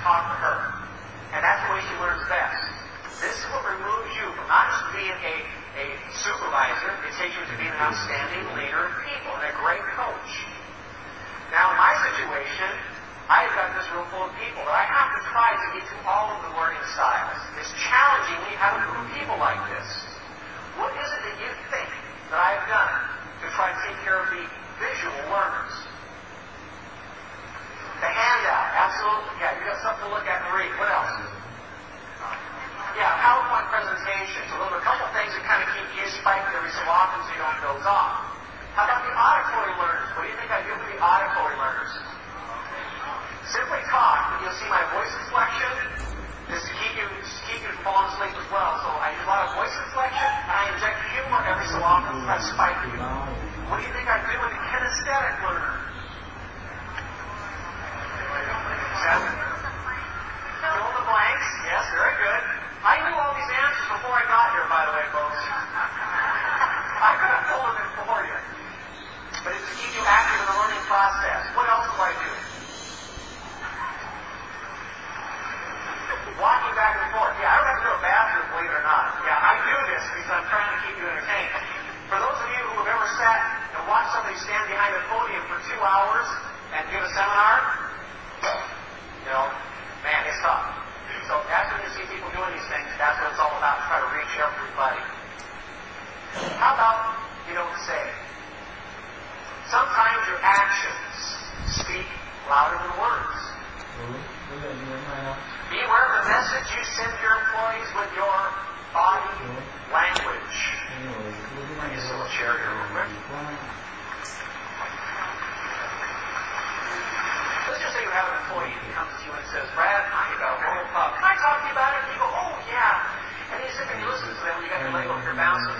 talk to her. And that's the way she learns best. This is what removes you from not just being a supervisor, it takes you to being an outstanding leader of people and a great coach. Now, in my situation, I've got this room full of people, but I have to try to get to all of the learning styles. It's challenging me having a group of people like this. What is it that you think that I've done to try to take care of the visual learners? The handout, absolutely. Yeah, you got something to look at and read. What else? Yeah, PowerPoint presentation. So those are a couple things that kind of keep you spiked every so often so you don't doze off. How about the auditory learners? What do you think I do for the auditory learners? Simply talk, but you'll see my voice inflection. This is to keep you from falling asleep as well. So I use a lot of voice inflection, and I inject humor every so often to try to spike you. What do you think I do with the kinesthetic learner? Seven. Fill in the blanks. Yes, very good. I knew all these answers before I got here, by the way, folks. I could have told them before you. But it's to keep you active in the learning process. What else do I do? Walking back and forth. Yeah, I don't have to go to a bathroom, believe it or not. Yeah, I do this because I'm trying to keep you entertained. For those of you who have ever sat and watched somebody stand behind a podium for 2 hours and give a seminar, man, it's tough. So that's when you see people doing these things. That's what it's all about, to try to reach everybody. How about you don't say? Sometimes your actions speak louder than words. Be aware of the message you send your employees with your body language. I guess a little chair here real quick. Let's just say you have an employee who comes to you and says, Brad, I got a whole pub. Can I talk to you about it? And you go, oh, yeah. And you sit there and you listen to them when you got your leg over your bouncing.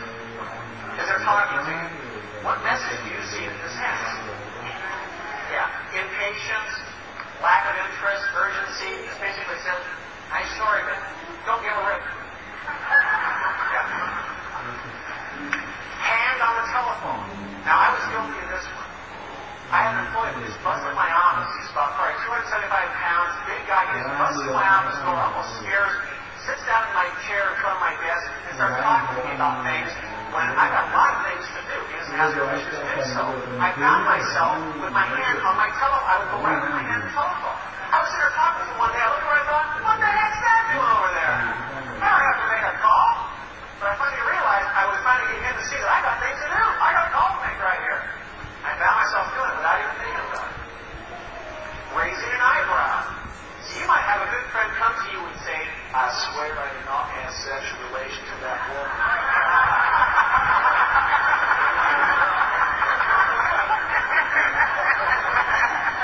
As they're talking to you. What message do you see that this has? Yeah. Impatience, lack of interest, urgency. This basically says, nice story, but don't give a rip. Yeah. Hand on the telephone. Now, I was guilty of this one. I had an employee who just busted my office. He's about probably 275 pounds, big guy. He just busted my office door, almost scares me. Sits down in my chair in front of my desk and starts talking to me about things when I got a lot of things to do. He doesn't have the wishes to do so. I found myself with my hand on my telephone. I would go right with my hand on the telephone. I was sitting there talking to him one day. I looked where I thought, what the heck's that doing over there? I don't have to make a call. But I finally realized I was trying to get him to see that I got things to do. I got a call to make right here. I found myself doing it without even thinking about it. Raising an eyebrow. So you might have a good friend come to you and say, I swear I did not have sexual relations with that woman.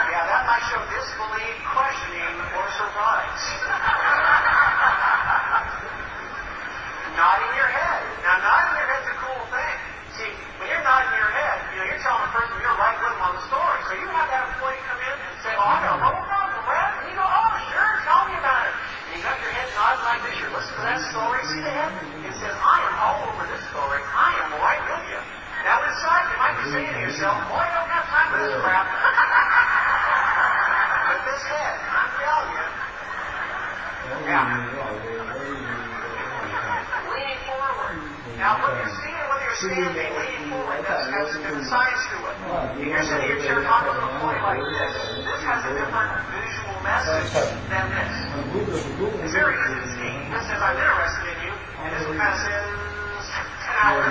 Yeah, that might show disbelief, questioning, or surprise. Nodding your head. Now, nodding your head's a cool thing. See, when you're nodding your head, you're telling the person you're right with them on the story. So you have that employee come in and say, oh, I got no problem, Brad. And you go, oh, sure, tell me about it. And you got your head nodding like this. You're listening to that story. See the head? It says, I am all over this story. I am right with you. Now, inside, you might be saying to yourself, boy, I don't have time for this crap. But this head, I'm telling you. Yeah. Leaning forward. Now, what you're seeing, whether you're standing, leaning forward, that has a different size to it. If you're sitting in your chair talking to an employee like this, this has a different visual message than this. It's very easy to see. This says, I'm interested in you, and this one kind of says, 10 hours.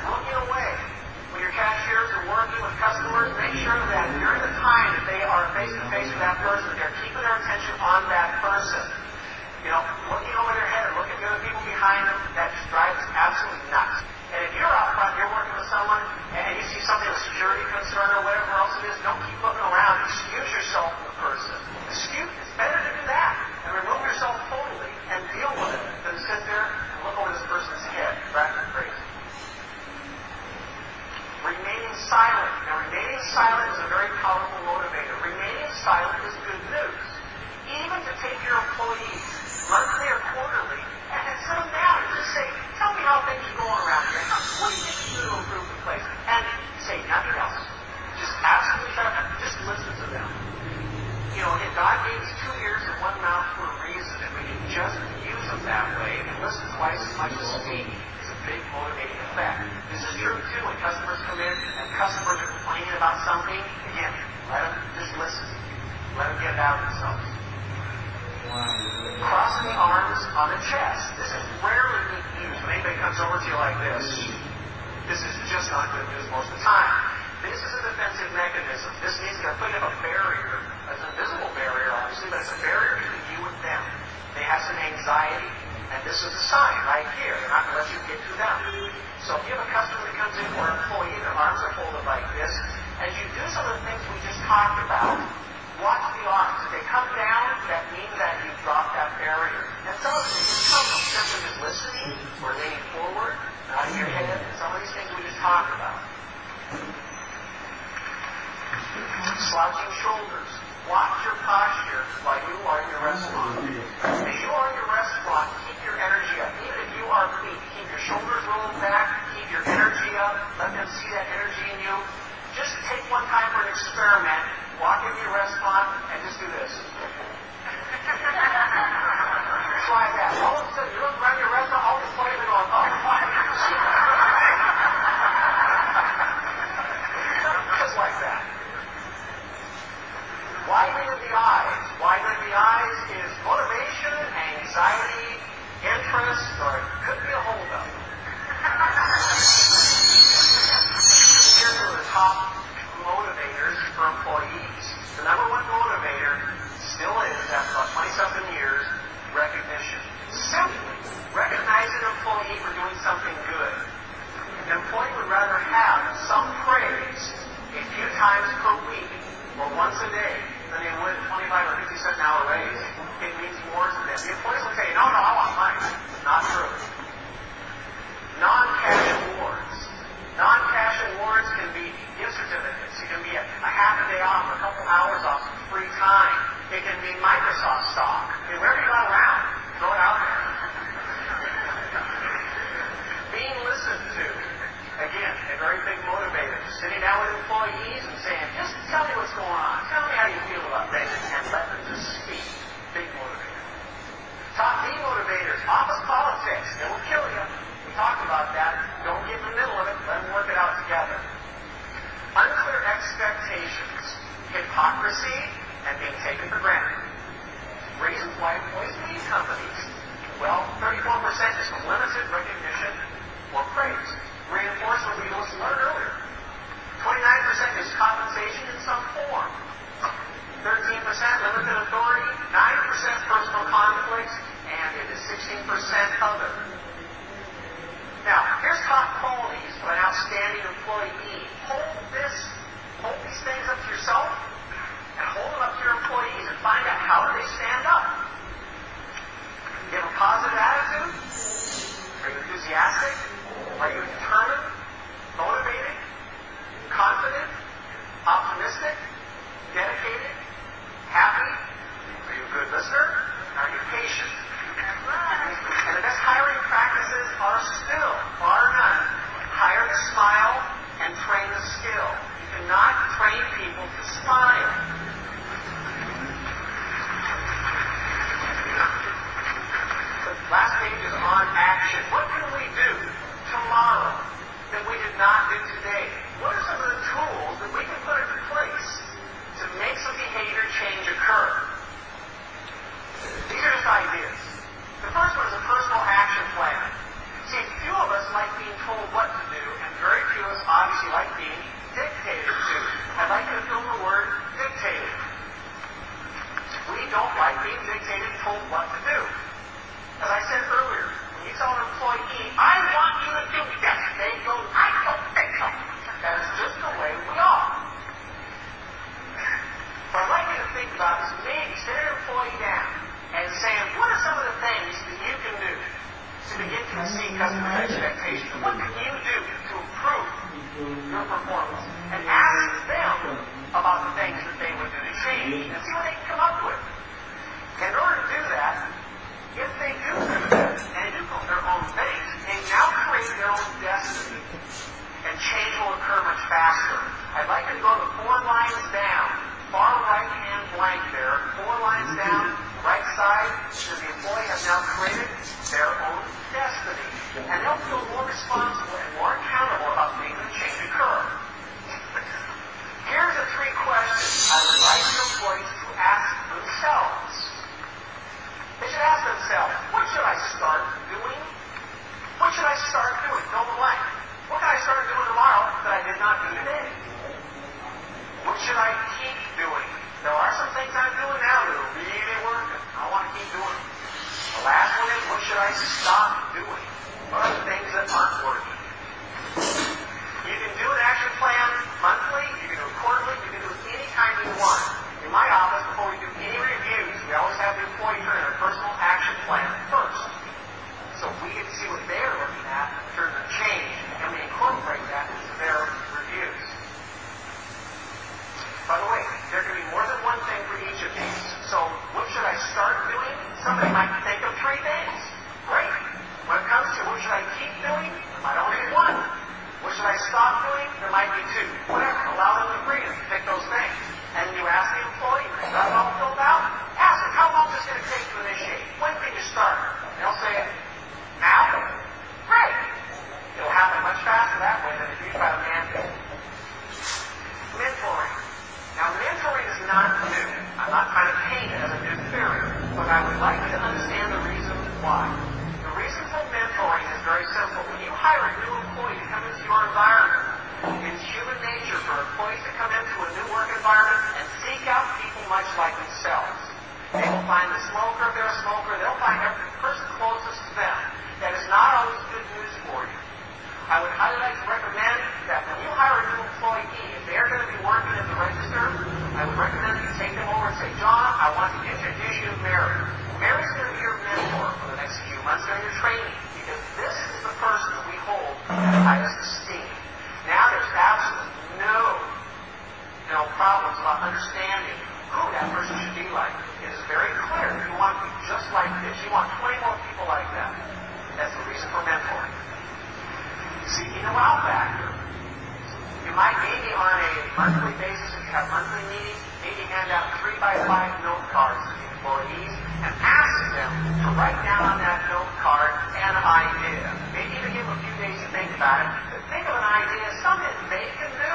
Looking away. When your cashiers are working with customers, make sure that during the time that they are face-to-face with that person, they're keeping their attention on that person. Looking over their head and looking at the other people behind them, that just drives absolutely nuts. And if you're out front, you're working with someone, and you see something, a security concern or whatever else it is, don't keep looking around. Excuse yourself from the person. It's better to do that and remove yourself totally and deal with it than to sit there and look over this person's head, driving you crazy. Remaining silent. Now, remaining silent is a very powerful motivator. Remaining silent is good news. Even to take your employees monthly or quarterly and sit them down and just say, tell me how things are going around here. What do you think you do to improve the place? And say nothing else. Just absolutely shut up. Just listen when customers come in and customers are complaining about something, again, let them just listen. Let them get it out themselves. Crossing the arms on the chest. This is rarely used when anybody comes over to you like this. This is just not good news most of the time. This is a defensive mechanism. This means they're putting up a barrier. It's an invisible barrier, obviously, but it's a barrier between you and them. They have some anxiety, and this is a sign right here. They're not going to let you get to them. So if you have a customer that comes in or an employee, their arms are folded like this, as you do some of the things we just talked about, watch the arms. If they come down, that means that you've dropped that barrier. And some of them just come from simply just listening or leaning forward, nodding your head, and some of these things we just talked about. Slouching shoulders. Watch your posture while you are in your restaurant. If you are in your restaurant, keep your energy up. Even if you are weak, keep your shoulders rolled back, keep your energy up, let them see that energy in you. Just take one time for an experiment. Walk into your restaurant and just do this. Try that. All of a sudden, you look around your restaurant, all the employees are going, oh, my. Just like that. Widening of the eyes. Widening of the eyes is motivation, anxiety, interest, or it could be a holdup. Here's one of the top motivators for employees. The number one motivator still is, after about 20-something years, recognition. Simply recognize an employee for doing something good. An employee would rather have some praise a few times per week or once a day than they would 25 or 50 cent an hour raise. It means more to them. The employees will tell you, no, I want money. Not true. Non-cash awards. Non-cash awards can be gift certificates. It can be a half a day off or a couple hours off, some free time. It can be Microsoft stock. Wherever you got around, throw it out there. Being listened to. Again, a very big motivator. Sitting down with employees and saying, just tell me what's going on. Tell me how you feel about things. And let them just speak. Big motivator. Top demotivators. Office politics. They will kill you. We talked about that. Don't get in the middle of it. Let them work it out together. Unclear expectations. Hypocrisy and being taken for granted. Reasons why employees leave companies. Well, 34% is from limited recognition or praise. Reinforcement we learned earlier. 29% is compensation in some form. 13% limited authority. 9% personal conflicts. And it is 16% other. Now, here's top qualities of an outstanding employee. Hold these things up to yourself and hold them up to your employees and find out how do they stand up. You have a positive attitude? Are you enthusiastic? Are you determined? Motivated? Confident? Optimistic? Dedicated? Happy? Are you a good listener? Are you patient? And the best hiring practices are still, bar none, hire to smile and train the skill. You cannot train people to smile. The last page is on action. What can we do tomorrow that we did not do today? What are some of the tools that we can put into place to make some behavior change occur? These are just ideas. The first one is a personal action plan. See, few of us like being told what to do, and very few of us obviously like being dictated to. I'd like you to fill the word dictated. We don't like being dictated and told what to do. As I said earlier, when you tell an employee, I want you to do this, they go, I don't think so. That is just the way we are. What I'd like you to think about is maybe sitting an employee down and saying, what are some of the things that you can do to begin to exceed customer expectations? What can you do to improve your performance? And ask them about the things that they would do to change and see what they can come up with. In order to do that, if they do this and do their own things, they now create their own destiny. And change will occur much faster. I'd like you to go to 4 lines down. Far right-hand blank there. 4 lines down. Right side, the employee has now created their own destiny. And they'll feel more responsible and more accountable about making a change. not do today? What should I keep doing? There are some things I'm doing now that are really working. I want to keep doing them. The last one is, what should I stop doing? What are the things that aren't working? You can do an action plan monthly, you can do it quarterly, you can do it any time you want. In my office, before we do any reviews, we always have the employee turn in a personal action plan first. So we get to see what they're looking at in terms of change, and we incorporate that into their reviews. By the way, there can be more than one thing for each of these. So what should I start doing? Somebody might think of 3 things. Great. When it comes to what should I keep doing, there might only be 1. What should I stop doing? There might be 2. Whatever. Allow them the freedom to pick those things. And you ask the employee, when they got it all filled out, ask them, how long is this going to take to initiate? When can you start? They'll say, now? Great. It'll happen much faster that way than if you try to mandate. Mentoring. Now, mentoring is not new. I'm not trying to paint it as a new theory, but I would like you to understand the reason why. The reason for mentoring is very simple. When you hire a new employee to come into your environment, it's human nature for employees to come into a new work environment and seek out people much like themselves. They will find the smoker if they're a smoker. They'll find every person closest to them. That is not always good news for you. I would highly like to recommend that when you hire a new employee, if they're going to be working at the register, I would recommend that you take them over and say, John, I want to introduce you to Mary. Mary's going to be your mentor for the next few months during your training, because this is the person that we hold in the highest esteem. Now there's absolutely no problems about understanding who that person should be like. It is very clear. You want to be just like this. You want 20 more people like that. That's the reason for mentoring. Seeking a wow factor. You might maybe on a monthly basis, if you have monthly meetings, maybe hand out 3x5 note cards to the employees and ask them to write down on that note card an idea. Maybe even give them a few days to think about it. But think of an idea, something they can do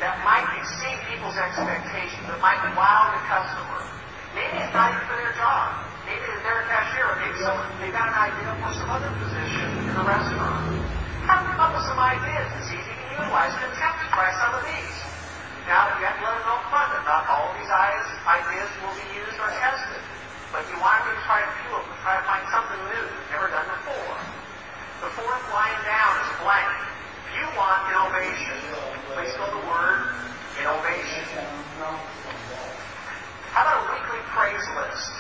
that might exceed people's expectations, that might wow the customer. Maybe it's not even for their job. Maybe they're a cashier, or maybe they've got an idea for some other position in the restaurant. Have them come up with some ideas and see if you can utilize them and attempt to try some of these. Now, you have to let them know up front that not all of these ideas will be used or tested. But you want them to try a few of them, try to find something new they've never done before. The 4th line down is blank. If you want innovation, please go to the word innovation. How about a weekly praise list?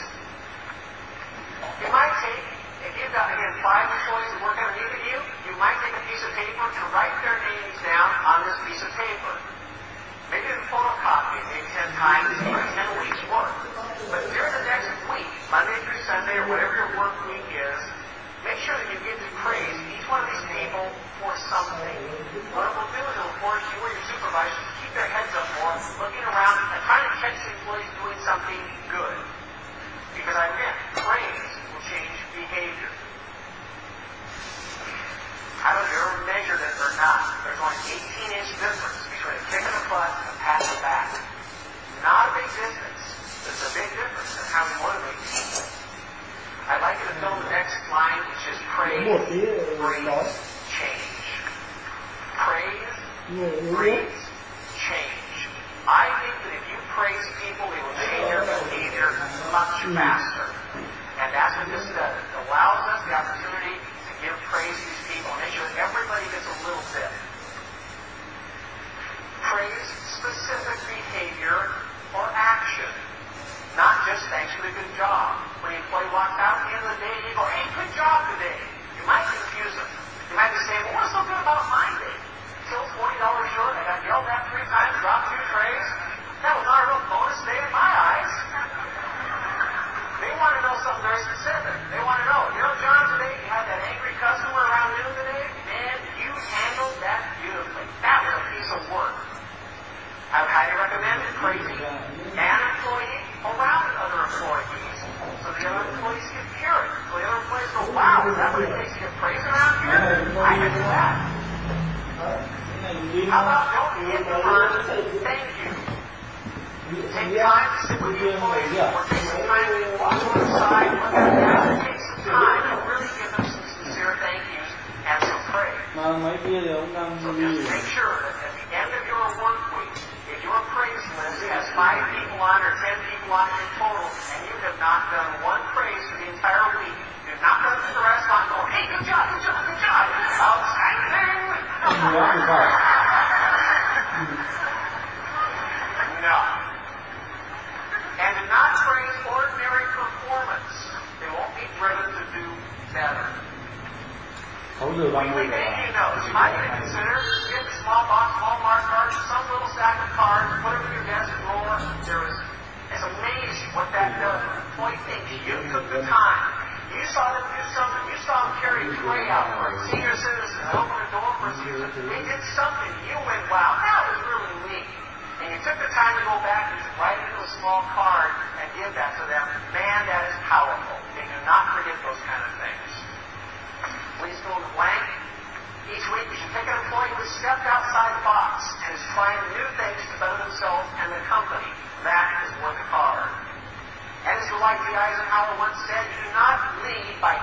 You might take, if you've got, again, 5 employees that work underneath of you, you might take a piece of paper to write their names down on this piece of paper. Maybe you can photocopy it maybe 10 times, maybe 10 weeks' work. But during the next week, Monday through Sunday, or whatever your work week is, make sure that you give the praise to each one of these people for something. What it will do is it will force you or your supervisors to keep their heads up more, looking around and trying to catch the employees doing something good. Because again, praise will change behavior. I don't know if you ever measured it or not. There's only an 18-inch difference between a kick in the butt and a pat in the back. Not a big distance. There's a big difference in how we motivate people. I'd like you to fill the next line, which is praise, breathe, change. Praise, breathe, change. I think that if you praise people, they will change their behavior much faster. And that's what this does. It allows us the opportunity to give praise to these people and make sure that everybody gets a little bit. Praise specific behavior or action. Not just thanks for the good job. When the employee walks out at the end of the day, you go, hey, good job today. You might confuse them. You might be saying, well, what's so good about my day? Still $40 short. I got yelled at 3 times, dropped 2 trays. That was not a real bonus day in my eyes. They want to know something very specific. They want to know, John, today you had that angry customer around noon today? Man, you handled that beautifully. That was a piece of work. I would highly recommend praising an employee around other employees so the other employees can hear it. So the other employees go, wow, is that what it takes to get praise around here? I can do that. How about don't hit the word thank you? Take time to sit with the employees or take some time to walk to the side, look at that, take some time to really give them some sincere thank yous and some praise. So just make sure that as you tray out for a senior citizen, open a door for a senior citizen. They did something. You went, wow, that was really neat. And you took the time to go back and just write it into a small card and give that to them. Man, that is powerful. They do not forget those kind of things. Please fill in the blank. Each week you should pick an employee who has stepped outside the box and is trying new things to better themselves and the company. That is worth a card. And as Dwight D. Eisenhower once said, you do not lead by